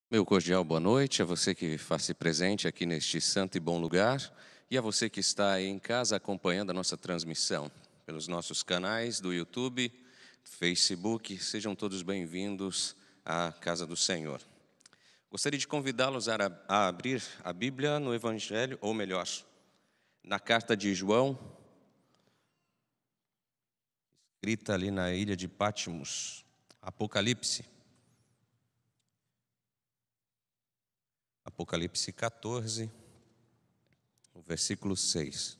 Meu cordial boa noite a você que faz-se presente aqui neste santo e bom lugar e a você que está aí em casa acompanhando a nossa transmissão pelos nossos canais do YouTube, Facebook. Sejam todos bem-vindos à casa do Senhor. Gostaria de convidá-los a abrir a Bíblia no Evangelho, ou melhor, na carta de João, escrita ali na ilha de Patmos, Apocalipse 14, o versículo 6.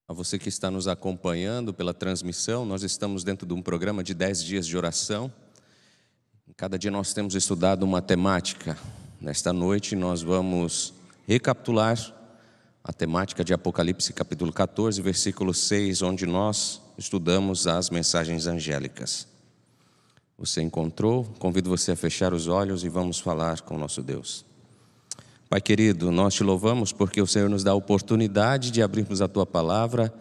A você que está nos acompanhando pela transmissão, nós estamos dentro de um programa de 10 dias de oração. Cada dia nós temos estudado uma temática. Nesta noite nós vamos recapitular a temática de Apocalipse capítulo 14, versículo 6, onde nós estudamos as mensagens angélicas. Você encontrou? Convido você a fechar os olhos e vamos falar com o nosso Deus. Pai querido, nós te louvamos porque o Senhor nos dá a oportunidade de abrirmos a Tua palavra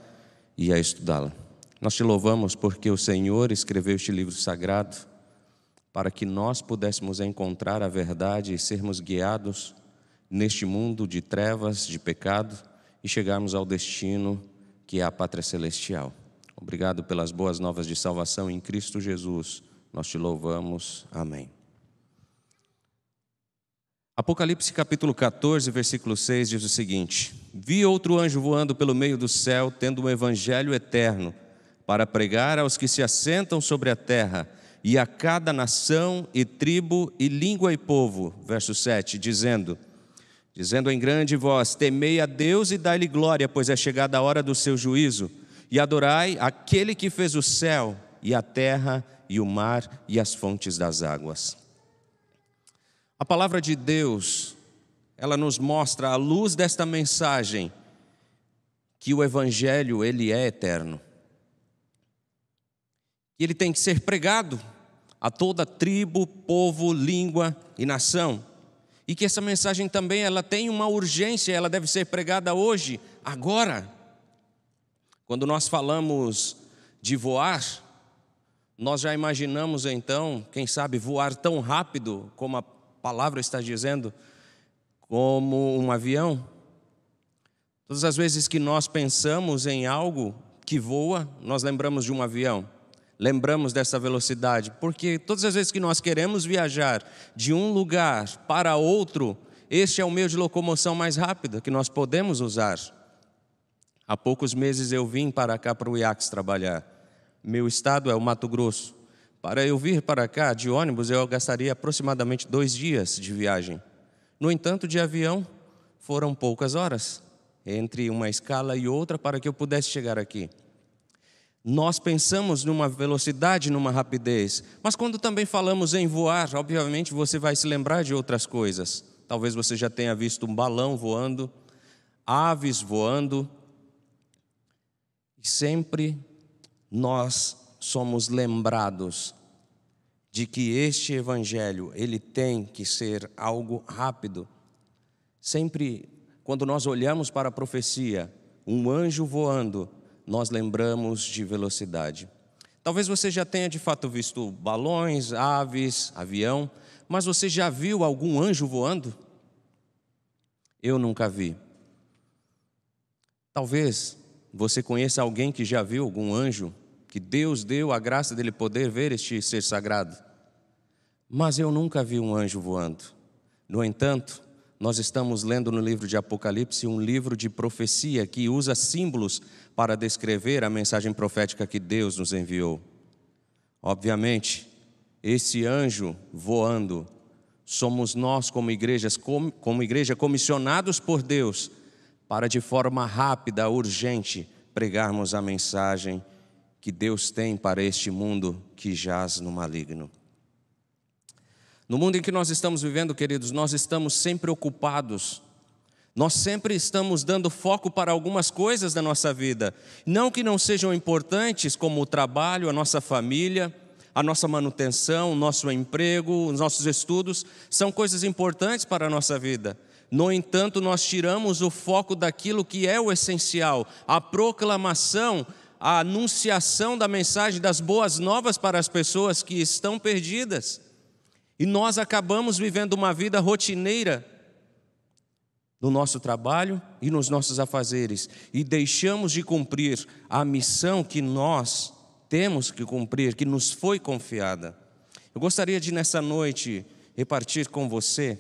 e a estudá-la. Nós te louvamos porque o Senhor escreveu este livro sagrado para que nós pudéssemos encontrar a verdade e sermos guiados neste mundo de trevas, de pecado e chegarmos ao destino que é a pátria celestial. Obrigado pelas boas novas de salvação em Cristo Jesus. Nós te louvamos. Amém. Apocalipse capítulo 14, versículo 6 diz o seguinte: Vi outro anjo voando pelo meio do céu, tendo um evangelho eterno, para pregar aos que se assentam sobre a terra, e a cada nação, e tribo, e língua e povo. Verso 7, dizendo em grande voz: Temei a Deus e dai-lhe glória, pois é chegada a hora do seu juízo, e adorai aquele que fez o céu, e a terra, e o mar, e as fontes das águas. A palavra de Deus, ela nos mostra, à luz desta mensagem, que o evangelho, ele é eterno. E ele tem que ser pregado a toda tribo, povo, língua e nação. E que essa mensagem também, ela tem uma urgência, ela deve ser pregada hoje, agora. Quando nós falamos de voar, nós já imaginamos então, quem sabe, voar tão rápido, como a palavra está dizendo, como um avião. Todas as vezes que nós pensamos em algo que voa, nós lembramos de um avião, lembramos dessa velocidade, porque todas as vezes que nós queremos viajar de um lugar para outro, este é o meio de locomoção mais rápido que nós podemos usar. Há poucos meses eu vim para cá, para o IACS, trabalhar. Meu estado é o Mato Grosso. Para eu vir para cá de ônibus, eu gastaria aproximadamente 2 dias de viagem. No entanto, de avião, foram poucas horas, entre uma escala e outra, para que eu pudesse chegar aqui. Nós pensamos numa velocidade, numa rapidez, mas quando também falamos em voar, obviamente você vai se lembrar de outras coisas. Talvez você já tenha visto um balão voando, aves voando, e sempre nós somos lembrados de que este evangelho, ele tem que ser algo rápido. Sempre, quando nós olhamos para a profecia, um anjo voando, nós lembramos de velocidade. Talvez você já tenha de fato visto balões, aves, avião, mas você já viu algum anjo voando? Eu nunca vi. Talvez você conheça alguém que já viu algum anjo, que Deus deu a graça dele poder ver este ser sagrado. Mas eu nunca vi um anjo voando. No entanto, nós estamos lendo no livro de Apocalipse um livro de profecia que usa símbolos para descrever a mensagem profética que Deus nos enviou. Obviamente, esse anjo voando somos nós como igreja comissionados por Deus para de forma rápida, urgente, pregarmos a mensagem que Deus tem para este mundo que jaz no maligno. No mundo em que nós estamos vivendo, queridos, nós estamos sempre ocupados. Nós sempre estamos dando foco para algumas coisas da nossa vida. Não que não sejam importantes, como o trabalho, a nossa família, a nossa manutenção, o nosso emprego, os nossos estudos, são coisas importantes para a nossa vida. No entanto, nós tiramos o foco daquilo que é o essencial, a proclamação, a anunciação da mensagem das boas novas para as pessoas que estão perdidas. E nós acabamos vivendo uma vida rotineira no nosso trabalho e nos nossos afazeres, e deixamos de cumprir a missão que nós temos que cumprir, que nos foi confiada. Eu gostaria de, nessa noite, repartir com você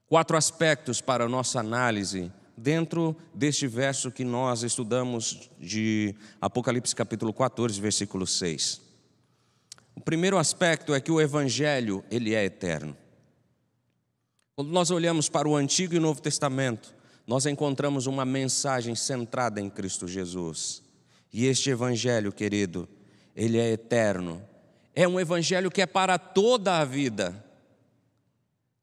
4 aspectos para a nossa análise dentro deste verso que nós estudamos de Apocalipse capítulo 14, versículo 6. O primeiro aspecto é que o Evangelho, ele é eterno. Quando nós olhamos para o Antigo e Novo Testamento, nós encontramos uma mensagem centrada em Cristo Jesus. E este Evangelho, querido, ele é eterno. É um Evangelho que é para toda a vida.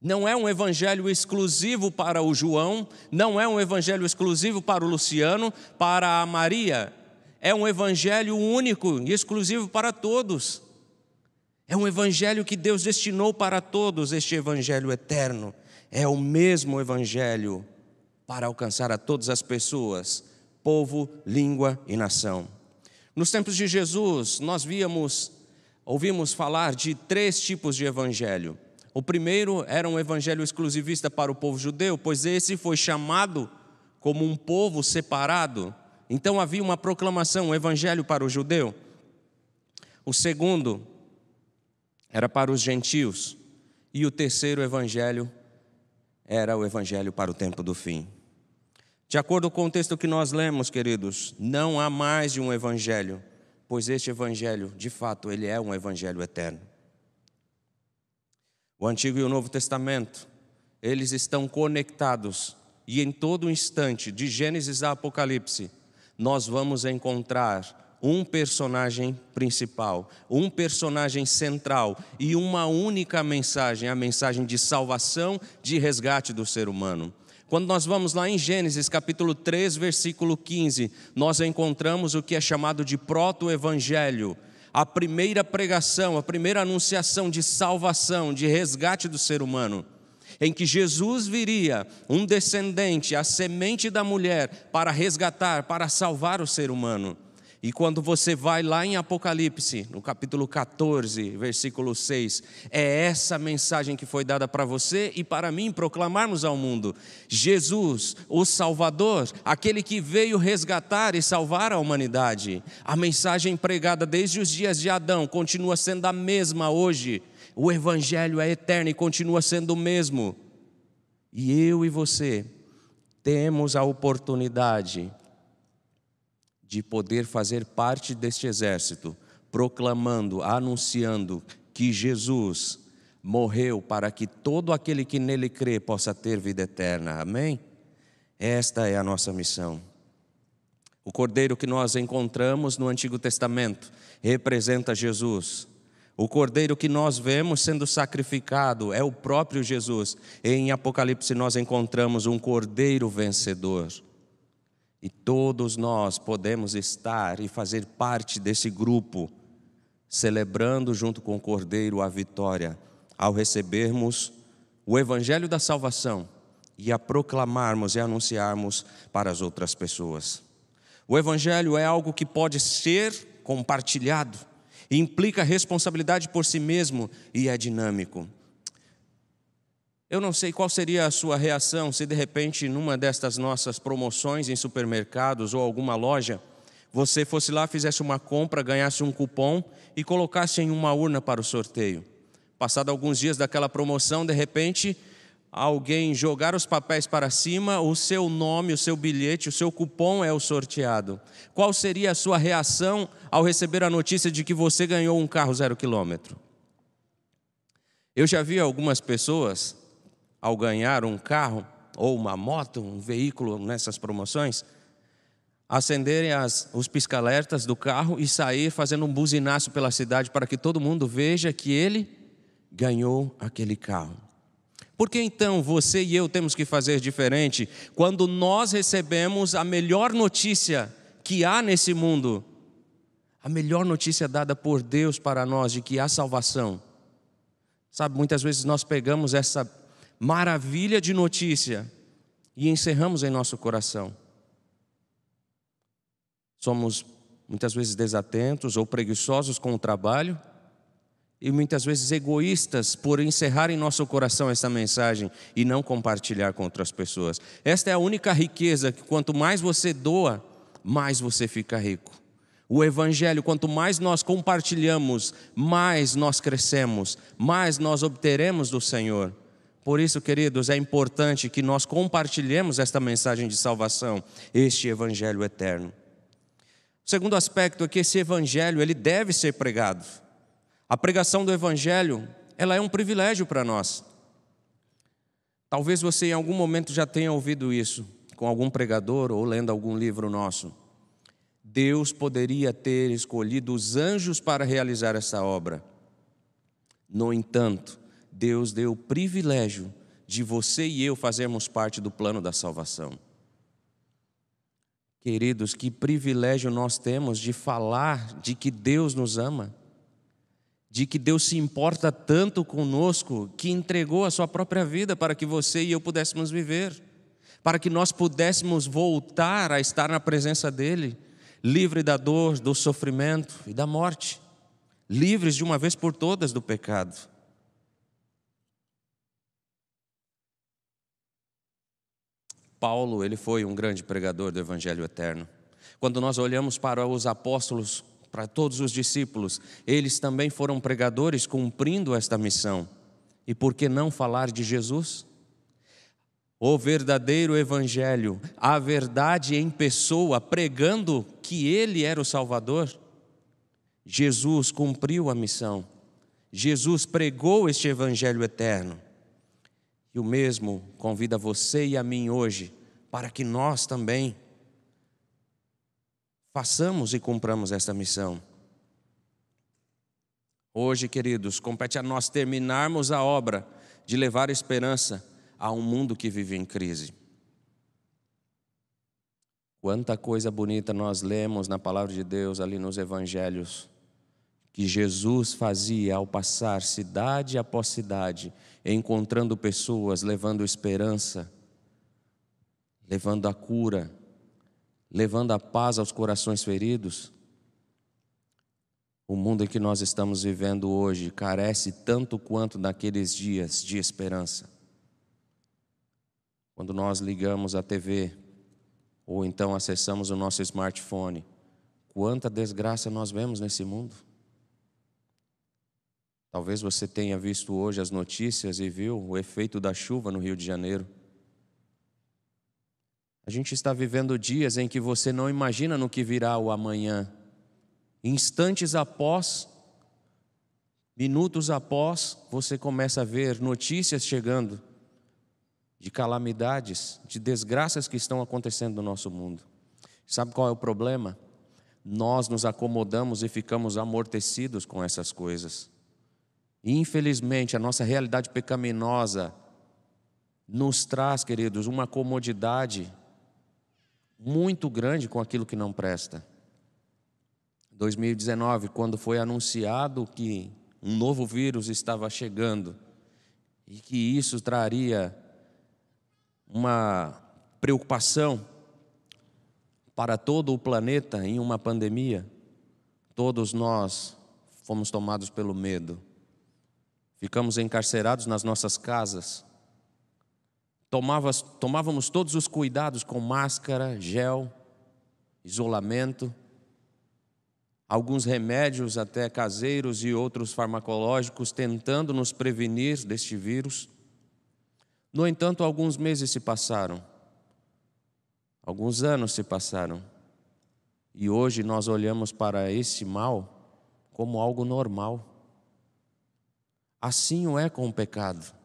Não é um Evangelho exclusivo para o João, não é um Evangelho exclusivo para o Luciano, para a Maria. É um Evangelho único e exclusivo para todos. É um Evangelho que Deus destinou para todos, este Evangelho eterno. É o mesmo Evangelho para alcançar a todas as pessoas, povo, língua e nação. Nos tempos de Jesus, nós ouvimos falar de 3 tipos de Evangelho. O primeiro era um Evangelho exclusivista para o povo judeu, pois esse foi chamado como um povo separado. Então havia uma proclamação, um Evangelho para o judeu. O segundo era para os gentios. E o terceiro Evangelho era o Evangelho para o tempo do fim. De acordo com o texto que nós lemos, queridos, não há mais de um Evangelho, pois este Evangelho, de fato, ele é um Evangelho eterno. O Antigo e o Novo Testamento, eles estão conectados, e em todo instante, de Gênesis a Apocalipse, nós vamos encontrar um personagem principal, um personagem central e uma única mensagem, a mensagem de salvação, de resgate do ser humano. Quando nós vamos lá em Gênesis capítulo 3, versículo 15, nós encontramos o que é chamado de proto-evangelho, a primeira pregação, a primeira anunciação de salvação, de resgate do ser humano, em que Jesus viria, um descendente, a semente da mulher, para resgatar, para salvar o ser humano. E quando você vai lá em Apocalipse, no capítulo 14, versículo 6, é essa mensagem que foi dada para você e para mim proclamarmos ao mundo. Jesus, o Salvador, aquele que veio resgatar e salvar a humanidade. A mensagem pregada desde os dias de Adão continua sendo a mesma hoje. O Evangelho é eterno e continua sendo o mesmo. E eu e você temos a oportunidade de poder fazer parte deste exército, proclamando, anunciando que Jesus morreu para que todo aquele que nele crê possa ter vida eterna. Amém? Esta é a nossa missão. O cordeiro que nós encontramos no Antigo Testamento representa Jesus. O cordeiro que nós vemos sendo sacrificado é o próprio Jesus. Em Apocalipse nós encontramos um cordeiro vencedor. E todos nós podemos estar e fazer parte desse grupo, celebrando junto com o Cordeiro a vitória, ao recebermos o Evangelho da salvação e a proclamarmos e anunciarmos para as outras pessoas. O Evangelho é algo que pode ser compartilhado, implica responsabilidade por si mesmo e é dinâmico. Eu não sei qual seria a sua reação se de repente numa destas nossas promoções em supermercados ou alguma loja, você fosse lá, fizesse uma compra, ganhasse um cupom e colocasse em uma urna para o sorteio. Passado alguns dias daquela promoção, de repente, alguém jogar os papéis para cima, o seu nome, o seu bilhete, o seu cupom é o sorteado. Qual seria a sua reação ao receber a notícia de que você ganhou um carro 0 quilômetro? Eu já vi algumas pessoas, ao ganhar um carro ou uma moto, um veículo nessas promoções, acenderem os pisca-alertas do carro e sair fazendo um buzinaço pela cidade para que todo mundo veja que ele ganhou aquele carro. Por que então você e eu temos que fazer diferente quando nós recebemos a melhor notícia que há nesse mundo? A melhor notícia dada por Deus para nós de que há salvação. Sabe, muitas vezes nós pegamos essa maravilha de notícia e encerramos em nosso coração. Somos muitas vezes desatentos ou preguiçosos com o trabalho e muitas vezes egoístas por encerrar em nosso coração essa mensagem e não compartilhar com outras pessoas. Esta é a única riqueza, que quanto mais você doa, mais você fica rico. O Evangelho, quanto mais nós compartilhamos, mais nós crescemos, mais nós obteremos do Senhor. Por isso, queridos, é importante que nós compartilhemos esta mensagem de salvação, este Evangelho eterno. O segundo aspecto é que esse Evangelho, ele deve ser pregado. A pregação do Evangelho, ela é um privilégio para nós. Talvez você em algum momento já tenha ouvido isso, com algum pregador ou lendo algum livro nosso. Deus poderia ter escolhido os anjos para realizar essa obra. No entanto, Deus deu o privilégio de você e eu fazermos parte do plano da salvação. Queridos, que privilégio nós temos de falar de que Deus nos ama, de que Deus se importa tanto conosco, que entregou a sua própria vida para que você e eu pudéssemos viver, para que nós pudéssemos voltar a estar na presença dEle, livre da dor, do sofrimento e da morte, livres de uma vez por todas do pecado. Paulo, ele foi um grande pregador do Evangelho eterno. Quando nós olhamos para os apóstolos, para todos os discípulos, eles também foram pregadores cumprindo esta missão. E por que não falar de Jesus? O verdadeiro Evangelho, a verdade em pessoa, pregando que Ele era o Salvador. Jesus cumpriu a missão. Jesus pregou este Evangelho eterno. E o mesmo convida você e a mim hoje, para que nós também façamos e cumpramos esta missão. Hoje, queridos, compete a nós terminarmos a obra de levar esperança a um mundo que vive em crise. Quanta coisa bonita nós lemos na palavra de Deus ali nos evangelhos, que Jesus fazia ao passar cidade após cidade, encontrando pessoas, levando esperança, levando a cura, levando a paz aos corações feridos. O mundo em que nós estamos vivendo hoje carece tanto quanto naqueles dias de esperança. Quando nós ligamos a TV, ou então acessamos o nosso smartphone, quanta desgraça nós vemos nesse mundo. Talvez você tenha visto hoje as notícias e viu o efeito da chuva no Rio de Janeiro. A gente está vivendo dias em que você não imagina no que virá o amanhã. Instantes após, minutos após, você começa a ver notícias chegando de calamidades, de desgraças que estão acontecendo no nosso mundo. Sabe qual é o problema? Nós nos acomodamos e ficamos amortecidos com essas coisas. E, infelizmente, a nossa realidade pecaminosa nos traz, queridos, uma comodidade muito grande com aquilo que não presta. 2019, quando foi anunciado que um novo vírus estava chegando e que isso traria uma preocupação para todo o planeta em uma pandemia, todos nós fomos tomados pelo medo. Ficamos encarcerados nas nossas casas. Tomávamos todos os cuidados com máscara, gel, isolamento, alguns remédios até caseiros e outros farmacológicos tentando nos prevenir deste vírus. No entanto, alguns meses se passaram, alguns anos se passaram, e hoje nós olhamos para esse mal como algo normal. Assim o é com o pecado.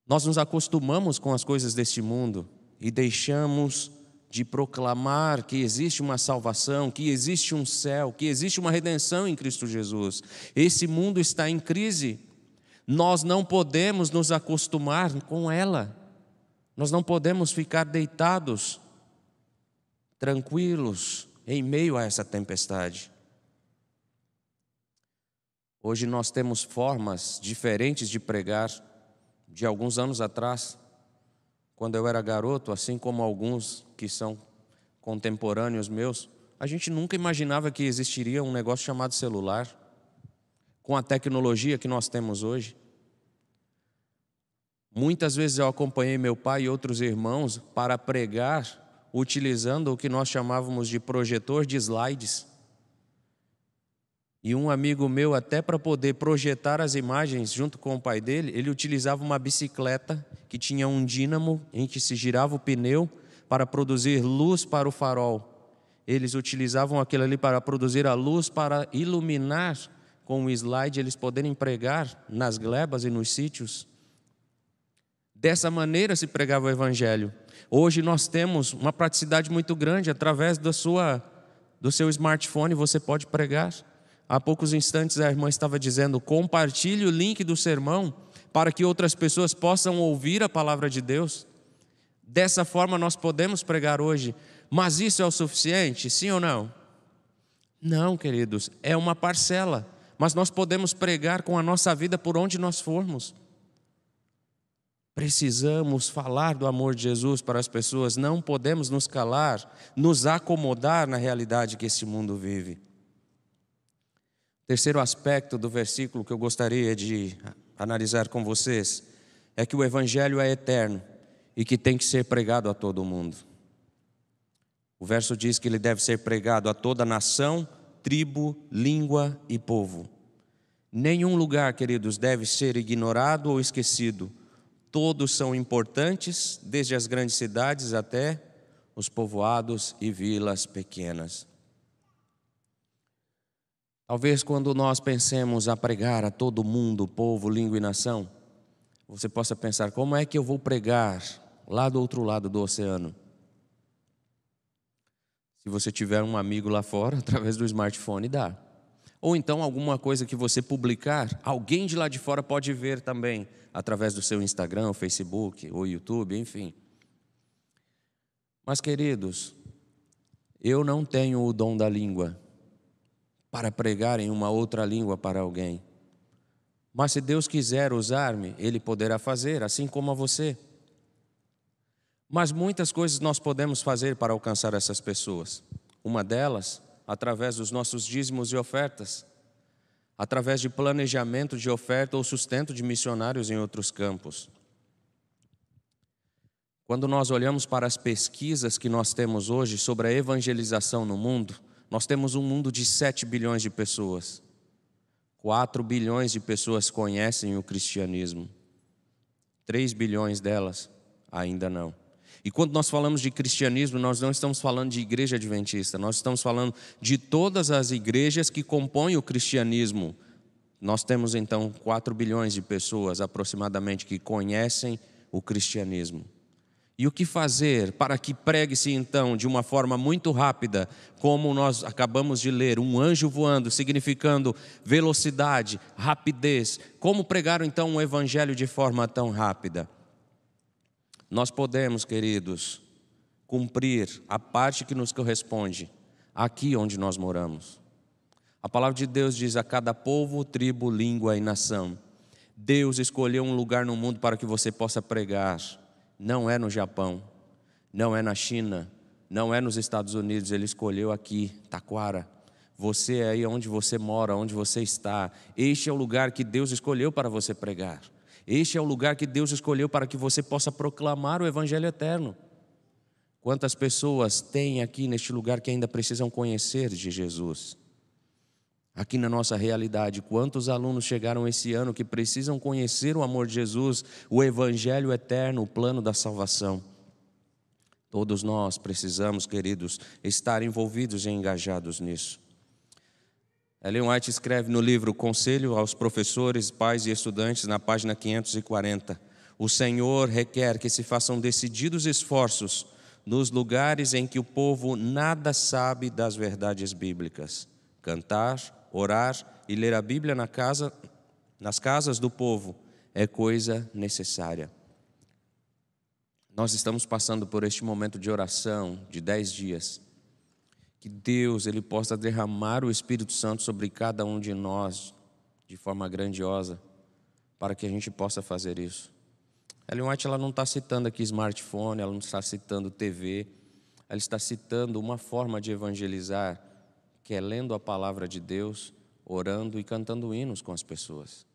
Nós nos acostumamos com as coisas deste mundo e deixamos de proclamar que existe uma salvação, que existe um céu, que existe uma redenção em Cristo Jesus. Esse mundo está em crise. Nós não podemos nos acostumar com ela. Nós não podemos ficar deitados, tranquilos, em meio a essa tempestade. Hoje nós temos formas diferentes de pregar. De alguns anos atrás, quando eu era garoto, assim como alguns que são contemporâneos meus, a gente nunca imaginava que existiria um negócio chamado celular. com a tecnologia que nós temos hoje. Muitas vezes eu acompanhei meu pai e outros irmãos para pregar utilizando o que nós chamávamos de projetor de slides. E um amigo meu, até para poder projetar as imagens junto com o pai dele, ele utilizava uma bicicleta que tinha um dínamo em que se girava o pneu para produzir luz para o farol. Eles utilizavam aquilo ali para produzir a luz, para iluminar com o slide, eles poderem pregar nas glebas e nos sítios. Dessa maneira se pregava o evangelho. Hoje nós temos uma praticidade muito grande, através do seu smartphone você pode pregar. Há poucos instantes a irmã estava dizendo: compartilhe o link do sermão para que outras pessoas possam ouvir a palavra de Deus. Dessa forma nós podemos pregar hoje. Mas isso é o suficiente? Sim ou não? Não, queridos, é uma parcela. Mas nós podemos pregar com a nossa vida por onde nós formos. Precisamos falar do amor de Jesus para as pessoas. Não podemos nos calar, nos acomodar na realidade que esse mundo vive. Terceiro aspecto do versículo que eu gostaria de analisar com vocês é que o evangelho é eterno e que tem que ser pregado a todo mundo. O verso diz que ele deve ser pregado a toda nação, tribo, língua e povo. Nenhum lugar, queridos, deve ser ignorado ou esquecido. Todos são importantes, desde as grandes cidades até os povoados e vilas pequenas. Talvez quando nós pensemos a pregar a todo mundo, povo, língua e nação, você possa pensar: como é que eu vou pregar lá do outro lado do oceano? Se você tiver um amigo lá fora, através do smartphone dá. Ou então alguma coisa que você publicar, alguém de lá de fora pode ver também, através do seu Instagram, Facebook, ou YouTube, enfim. Mas, queridos, eu não tenho o dom da língua para pregar em uma outra língua para alguém. Mas se Deus quiser usar-me, Ele poderá fazer, assim como a você. Mas muitas coisas nós podemos fazer para alcançar essas pessoas. Uma delas, através dos nossos dízimos e ofertas, através de planejamento de oferta ou sustento de missionários em outros campos. Quando nós olhamos para as pesquisas que nós temos hoje sobre a evangelização no mundo, nós temos um mundo de 7 bilhões de pessoas. 4 bilhões de pessoas conhecem o cristianismo. 3 bilhões delas ainda não. E quando nós falamos de cristianismo, nós não estamos falando de igreja adventista, nós estamos falando de todas as igrejas que compõem o cristianismo. Nós temos então 4 bilhões de pessoas aproximadamente que conhecem o cristianismo. E o que fazer para que pregue-se então de uma forma muito rápida, como nós acabamos de ler, um anjo voando, significando velocidade, rapidez. Como pregar então um evangelho de forma tão rápida? Nós podemos, queridos, cumprir a parte que nos corresponde aqui onde nós moramos. A palavra de Deus diz: a cada povo, tribo, língua e nação. Deus escolheu um lugar no mundo para que você possa pregar. Não é no Japão, não é na China, não é nos Estados Unidos. Ele escolheu aqui, Taquara. Você é aí onde você mora, onde você está. Este é o lugar que Deus escolheu para você pregar. Este é o lugar que Deus escolheu para que você possa proclamar o evangelho eterno. Quantas pessoas tem aqui neste lugar que ainda precisam conhecer de Jesus? Aqui na nossa realidade, quantos alunos chegaram esse ano que precisam conhecer o amor de Jesus, o evangelho eterno, o plano da salvação? Todos nós precisamos, queridos, estar envolvidos e engajados nisso. Ellen White escreve no livro Conselho aos Professores, Pais e Estudantes, na página 540. O Senhor requer que se façam decididos esforços nos lugares em que o povo nada sabe das verdades bíblicas. Cantar, orar e ler a Bíblia nas casas do povo é coisa necessária. Nós estamos passando por este momento de oração de 10 dias. Que Deus Ele possa derramar o Espírito Santo sobre cada um de nós de forma grandiosa, para que a gente possa fazer isso. Ellen White ela não está citando aqui smartphone, ela não está citando TV, ela está citando uma forma de evangelizar, que é lendo a palavra de Deus, orando e cantando hinos com as pessoas.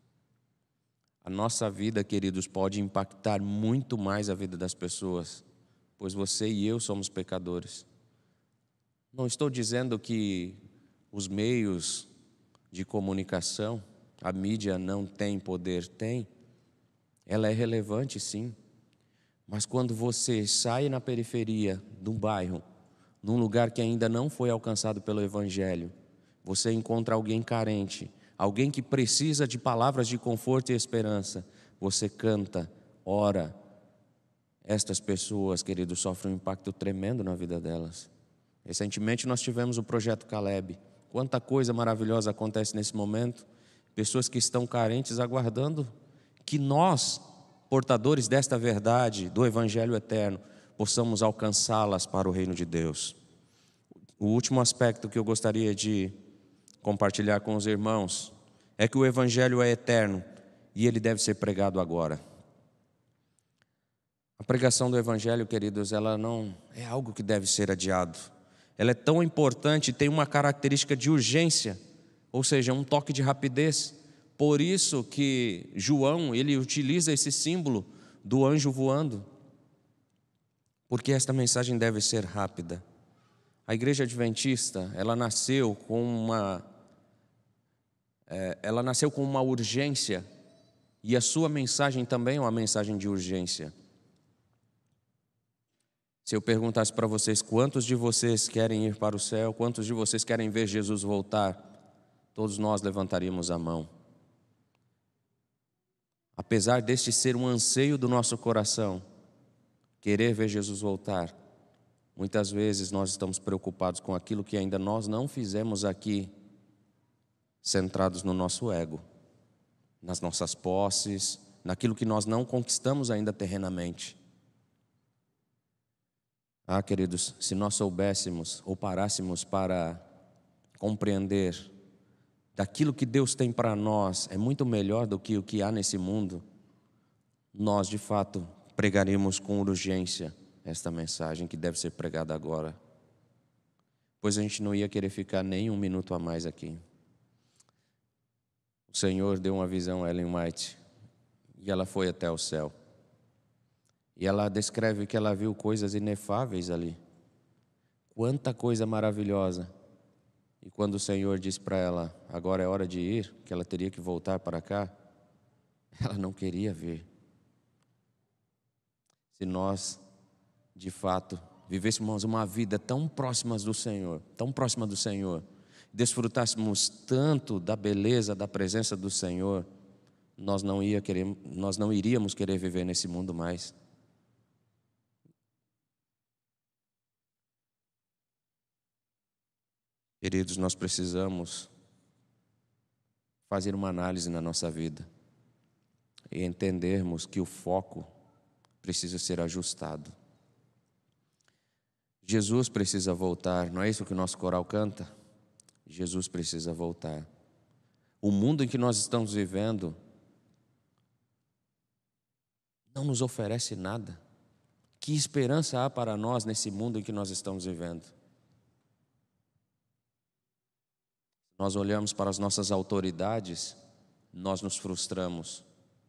A nossa vida, queridos, pode impactar muito mais a vida das pessoas, pois você e eu somos pecadores. Não estou dizendo que os meios de comunicação, a mídia não tem poder, tem. Ela é relevante, sim. Mas quando você sai na periferia de um bairro, num lugar que ainda não foi alcançado pelo Evangelho, você encontra alguém carente, alguém que precisa de palavras de conforto e esperança. Você canta, ora. Estas pessoas, queridos, sofrem um impacto tremendo na vida delas. Recentemente nós tivemos o Projeto Caleb. Quanta coisa maravilhosa acontece nesse momento. Pessoas que estão carentes aguardando que nós, portadores desta verdade, do Evangelho eterno, possamos alcançá-las para o reino de Deus. O último aspecto que eu gostaria de compartilhar com os irmãos é que o Evangelho é eterno e ele deve ser pregado agora. A pregação do Evangelho, queridos, ela não é algo que deve ser adiado. Ela é tão importante e tem uma característica de urgência, ou seja, um toque de rapidez. Por isso que João, ele utiliza esse símbolo do anjo voando, porque esta mensagem deve ser rápida. A Igreja Adventista, ela nasceu com uma urgência, e a sua mensagem também é uma mensagem de urgência. Se eu perguntasse para vocês quantos de vocês querem ir para o céu, quantos de vocês querem ver Jesus voltar, todos nós levantaríamos a mão. Apesar deste ser um anseio do nosso coração, querer ver Jesus voltar, muitas vezes nós estamos preocupados com aquilo que ainda nós não fizemos aqui, centrados no nosso ego, nas nossas posses, naquilo que nós não conquistamos ainda terrenamente. Ah, queridos, se nós soubéssemos ou parássemos para compreender daquilo que Deus tem para nós é muito melhor do que o que há nesse mundo, nós de fato pregaríamos com urgência esta mensagem que deve ser pregada agora, pois a gente não ia querer ficar nem um minuto a mais aqui. O Senhor deu uma visão a Ellen White e ela foi até o céu. E ela descreve que ela viu coisas inefáveis ali. Quanta coisa maravilhosa. E quando o Senhor disse para ela, agora é hora de ir, que ela teria que voltar para cá, ela não queria ver. Se nós, de fato, vivêssemos uma vida tão próxima do Senhor, desfrutássemos tanto da beleza, da presença do Senhor, nós não iríamos querer viver nesse mundo mais. Queridos, nós precisamos fazer uma análise na nossa vida e entendermos que o foco precisa ser ajustado. Jesus precisa voltar, não é isso que o nosso coral canta? Jesus precisa voltar. O mundo em que nós estamos vivendo não nos oferece nada. Que esperança há para nós nesse mundo em que nós estamos vivendo? Nós olhamos para as nossas autoridades, nós nos frustramos.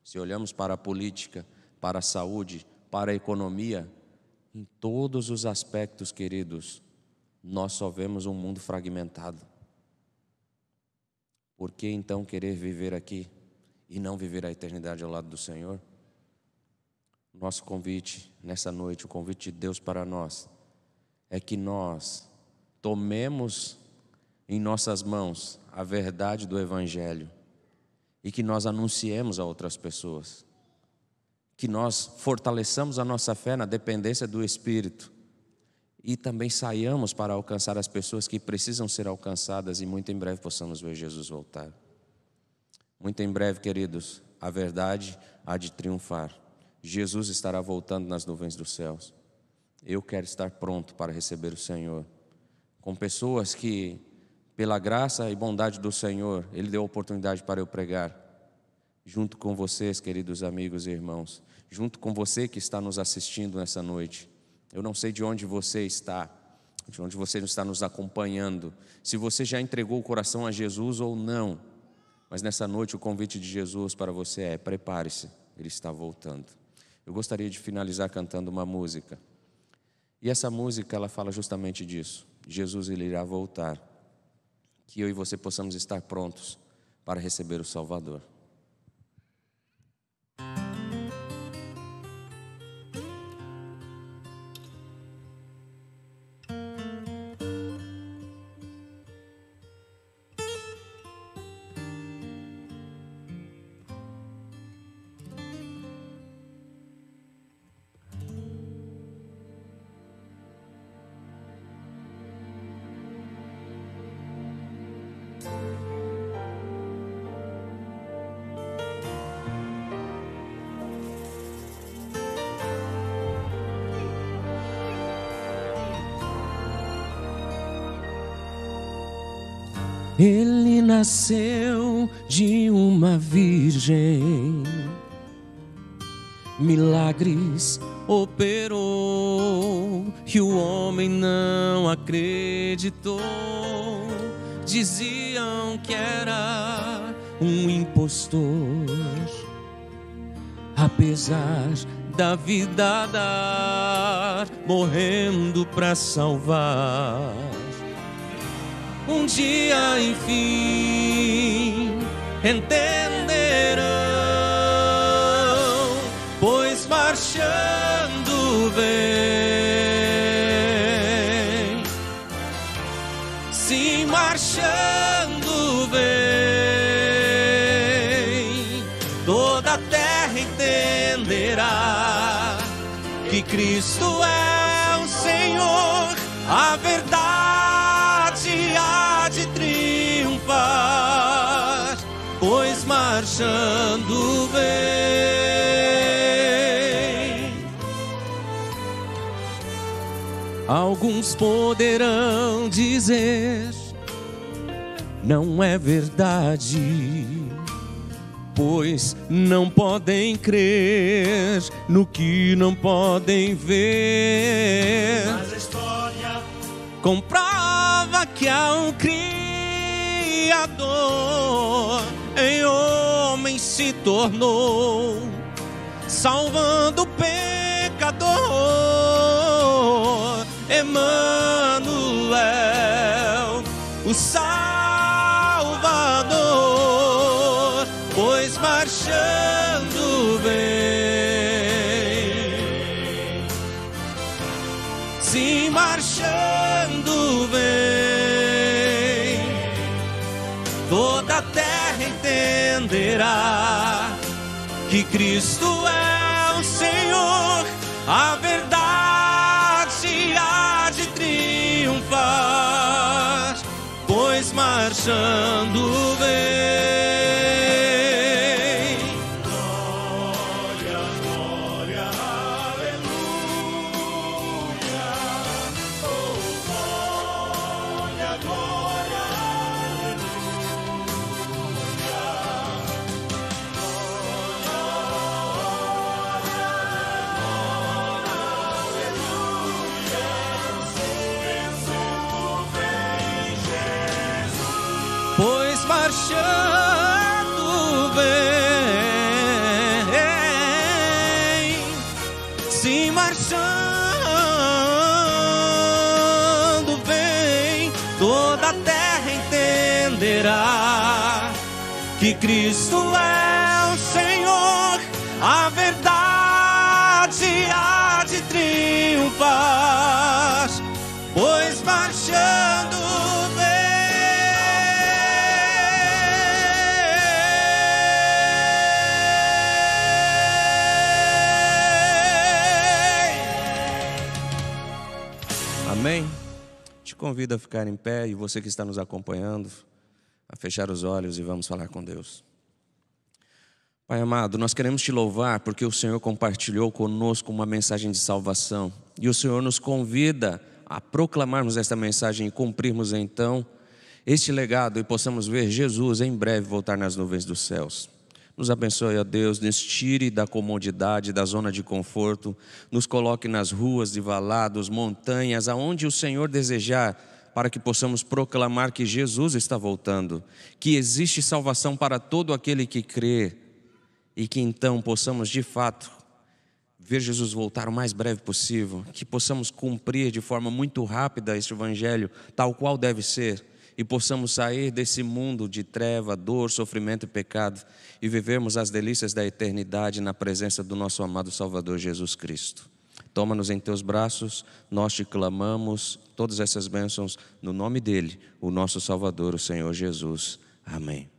Se olhamos para a política, para a saúde, para a economia, em todos os aspectos, queridos, nós só vemos um mundo fragmentado. Por que então querer viver aqui e não viver a eternidade ao lado do Senhor? Nosso convite nessa noite, o convite de Deus para nós, é que nós tomemos em nossas mãos a verdade do Evangelho e que nós anunciemos a outras pessoas, que nós fortaleçamos a nossa fé na dependência do Espírito e também saiamos para alcançar as pessoas que precisam ser alcançadas e muito em breve possamos ver Jesus voltar. Muito em breve, queridos, a verdade há de triunfar. Jesus estará voltando nas nuvens dos céus. Eu quero estar pronto para receber o Senhor, com pessoas que, pela graça e bondade do Senhor, Ele deu a oportunidade para eu pregar, junto com vocês, queridos amigos e irmãos, junto com você que está nos assistindo nessa noite. Eu não sei de onde você está, de onde você está nos acompanhando, se você já entregou o coração a Jesus ou não. Mas nessa noite o convite de Jesus para você é: prepare-se, Ele está voltando. Eu gostaria de finalizar cantando uma música. E essa música, ela fala justamente disso. Jesus, Ele irá voltar. Que eu e você possamos estar prontos para receber o Salvador. Ele nasceu de uma virgem, milagres operou e o homem não acreditou. Diziam que era um impostor, apesar da vida dar, morrendo pra salvar. Um dia, enfim, entenderão, pois marchando vem. Sim, marchando vem. Toda a terra entenderá que Cristo é o Senhor, a verdade há de triunfar, pois marchando vem. Alguns poderão dizer: não é verdade, pois não podem crer no que não podem ver. Mas a história comprova que há um Criador, em homem se tornou, salvando o pecador. Emanuel, o Salvador, pois marchando vem. Sim, marchando vem. Toda a terra entenderá que Cristo é o Senhor, a verdade há de triunfar, pois marchando vem. Glória, glória, aleluia. Oh, glória, glória, pois marchando vem. Sim, marchando vem. Toda a terra entenderá que Cristo é o Senhor, a verdade há de triunfar, pois marchando Amém? Te convido a ficar em pé, e você que está nos acompanhando, a fechar os olhos e vamos falar com Deus. Pai amado, nós queremos te louvar porque o Senhor compartilhou conosco uma mensagem de salvação, e o Senhor nos convida a proclamarmos esta mensagem e cumprirmos então este legado, e possamos ver Jesus em breve voltar nas nuvens dos céus. Nos abençoe, ó Deus, nos tire da comodidade, da zona de conforto, nos coloque nas ruas de valados, montanhas, aonde o Senhor desejar, para que possamos proclamar que Jesus está voltando, que existe salvação para todo aquele que crê, e que então possamos de fato ver Jesus voltar o mais breve possível, que possamos cumprir de forma muito rápida este evangelho, tal qual deve ser, e possamos sair desse mundo de treva, dor, sofrimento e pecado e vivermos as delícias da eternidade na presença do nosso amado Salvador Jesus Cristo. Toma-nos em teus braços, nós te clamamos todas essas bênçãos no nome dele, o nosso Salvador, o Senhor Jesus. Amém.